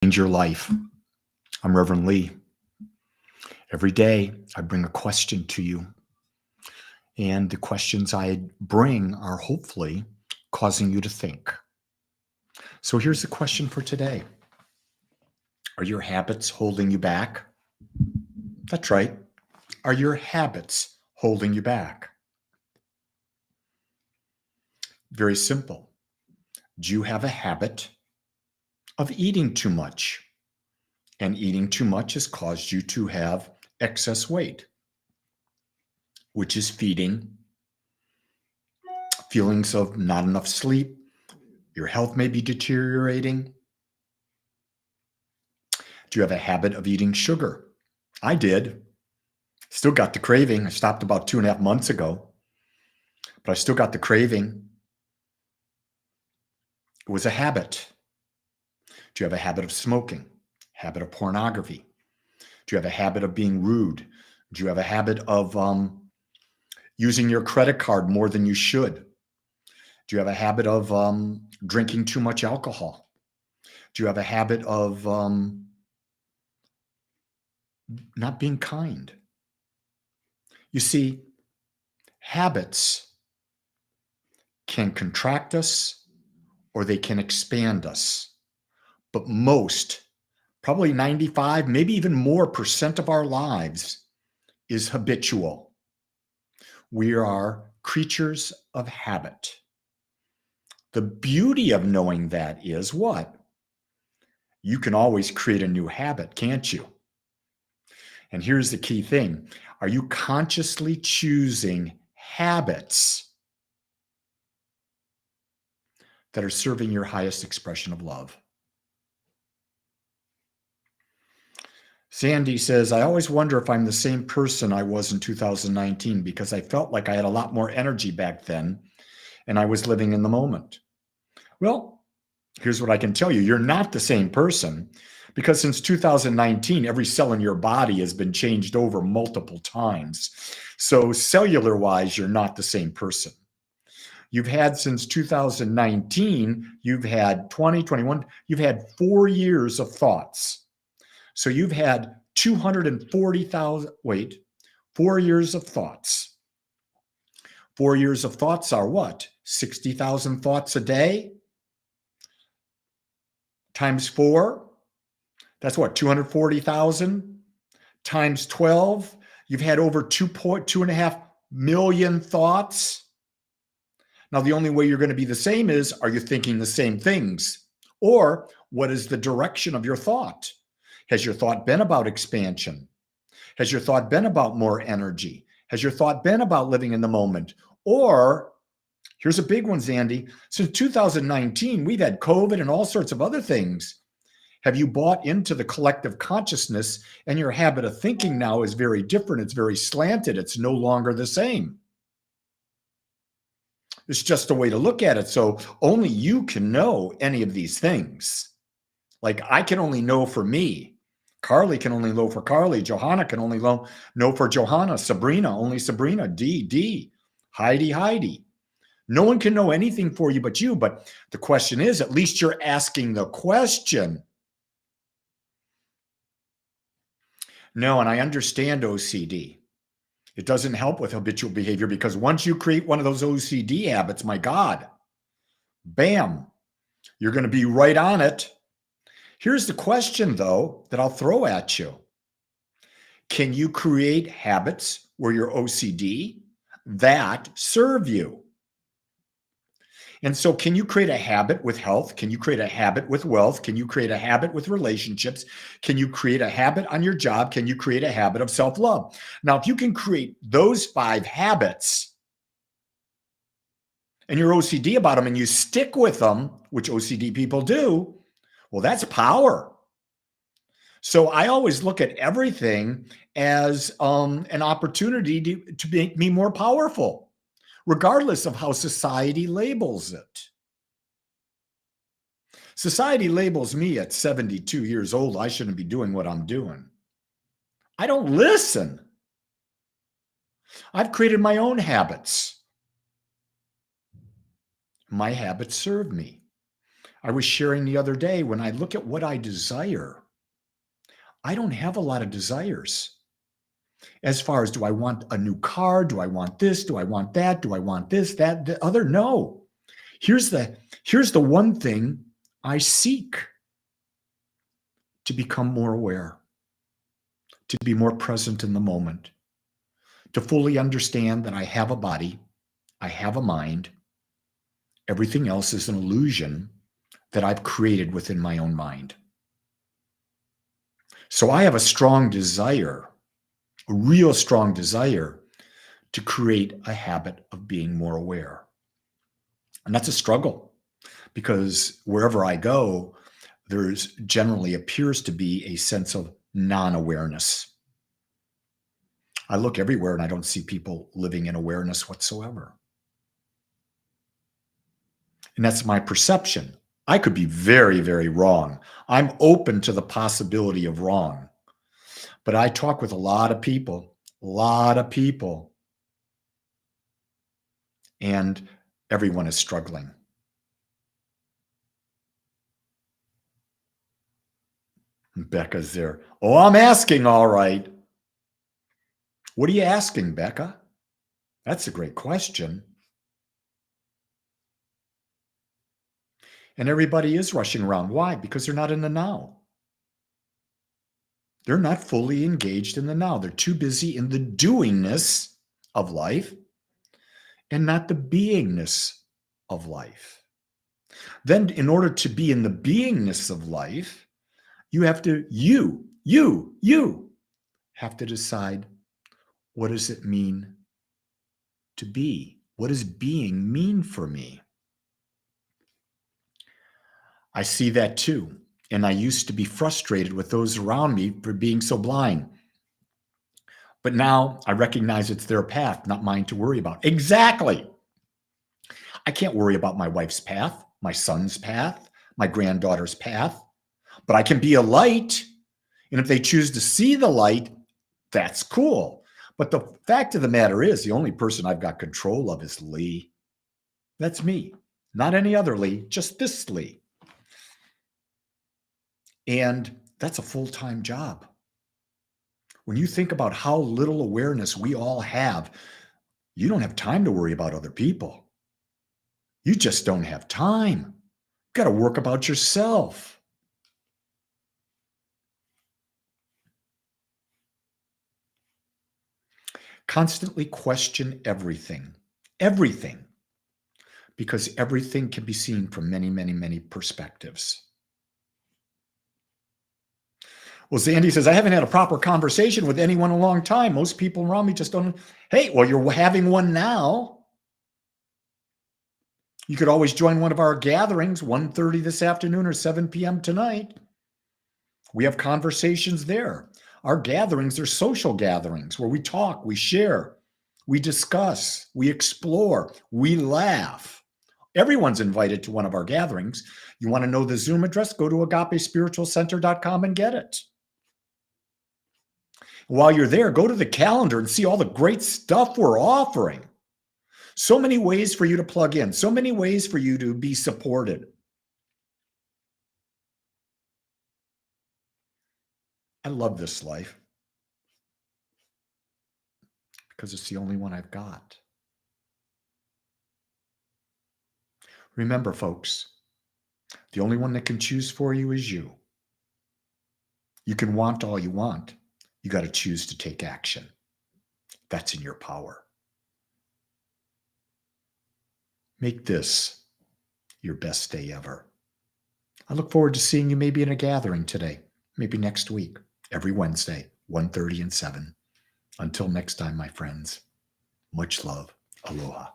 Change your life. I'm Reverend Lee. Every day I bring a question to you, and the questions I bring are hopefully causing you to think. So here's the question for today. Are your habits holding you back? That's right. Are your habits holding you back? Very simple. Do you have a habit of eating too much? And eating too much has caused you to have excess weight, which is feeding feelings of not enough sleep. Your health may be deteriorating. Do you have a habit of eating sugar? I did. Still got the craving. I stopped about 2.5 months ago, but I still got the craving. It was a habit. Do you have a habit of smoking? Habit of pornography? Do you have a habit of being rude? Do you have a habit of using your credit card more than you should? Do you have a habit of drinking too much alcohol? Do you have a habit of not being kind? You see, habits can contract us or they can expand us. But most, probably 95, maybe even more % of our lives is habitual. We are creatures of habit. The beauty of knowing that is what? You can always create a new habit, can't you? And here's the key thing. Are you consciously choosing habits that are serving your highest expression of love? Sandy says, I always wonder if I'm the same person I was in 2019 because I felt like I had a lot more energy back then and I was living in the moment. Well, here's what I can tell you. You're not the same person because since 2019, every cell in your body has been changed over multiple times. So cellular wise, you're not the same person. You've had since 2019, you've had 2021, you've had 4 years of thoughts. So you've had 240,000, 4 years of thoughts. 4 years of thoughts are what? 60,000 thoughts a day times 4. That's what, 240,000 times 12. You've had over 2.5 million thoughts. Now, the only way you're going to be the same is, are you thinking the same things? Or what is the direction of your thought? Has your thought been about expansion? Has your thought been about more energy? Has your thought been about living in the moment? Or, here's a big one, Zandy. Since 2019, we've had COVID and all sorts of other things. Have you bought into the collective consciousness and your habit of thinking now is very different? It's very slanted. It's no longer the same. It's just a way to look at it. So only you can know any of these things. Like I can only know for me. Carly can only know for Carly. Johanna can only know for Johanna. Sabrina, only Sabrina. Dee. Heidi. No one can know anything for you but you. But the question is, at least you're asking the question. No, and I understand OCD. It doesn't help with habitual behavior because once you create one of those OCD habits, my God, bam, you're going to be right on it. Here's the question, though, that I'll throw at you. Can you create habits where you're OCD that serve you? And so can you create a habit with health? Can you create a habit with wealth? Can you create a habit with relationships? Can you create a habit on your job? Can you create a habit of self-love? Now, if you can create those 5 habits and you're OCD about them and you stick with them, which OCD people do, well, that's power. So I always look at everything as an opportunity to make me more powerful, regardless of how society labels it. Society labels me at 72 years old. I shouldn't be doing what I'm doing. I don't listen. I've created my own habits. My habits serve me. I was sharing the other day, when I look at what I desire, I don't have a lot of desires. As far as, do I want a new car? Do I want this? Do I want that? Do I want this, that, the other? No. Here's the one thing I seek: to become more aware, to be more present in the moment, to fully understand that I have a body, I have a mind. Everything else is an illusion that I've created within my own mind. So I have a strong desire, a real strong desire, to create a habit of being more aware. And that's a struggle, because wherever I go, there's generally appears to be a sense of non-awareness. I look everywhere and I don't see people living in awareness whatsoever. And that's my perception. I could be very, very wrong. I'm open to the possibility of wrong. But I talk with a lot of people, and everyone is struggling. Becca's there. Oh, I'm asking, all right. What are you asking, Becca? That's a great question. And everybody is rushing around. Why? Because they're not in the now. They're not fully engaged in the now. They're too busy in the doingness of life and not the beingness of life. Then, in order to be in the beingness of life, you have to, you have to decide, what does it mean to be? What does being mean for me? I see that too. And I used to be frustrated with those around me for being so blind. But now I recognize it's their path, not mine to worry about. Exactly. I can't worry about my wife's path, my son's path, my granddaughter's path, but I can be a light. And if they choose to see the light, that's cool. But the fact of the matter is, the only person I've got control of is Lee. That's me, not any other Lee, just this Lee. And that's a full-time job. When you think about how little awareness we all have, you don't have time to worry about other people. You just don't have time. You've got to work about yourself. Constantly question everything, because everything can be seen from many, many, many perspectives. Well, Sandy says, I haven't had a proper conversation with anyone in a long time. Most people around me just don't. Hey, well, you're having one now. You could always join one of our gatherings, 1:30 this afternoon or 7 p.m. tonight. We have conversations there. Our gatherings are social gatherings where we talk, we share, we discuss, we explore, we laugh. Everyone's invited to one of our gatherings. You want to know the Zoom address? Go to agapespiritualcenter.com and get it. While you're there, go to the calendar and see all the great stuff we're offering. So many ways for you to plug in, so many ways for you to be supported. I love this life because it's the only one I've got. Remember, folks, the only one that can choose for you is you. You can want all you want. You got to choose to take action. That's in your power. Make this your best day ever. I look forward to seeing you maybe in a gathering today, maybe next week, every Wednesday, 1:30 and 7. Until next time, my friends, much love. Aloha.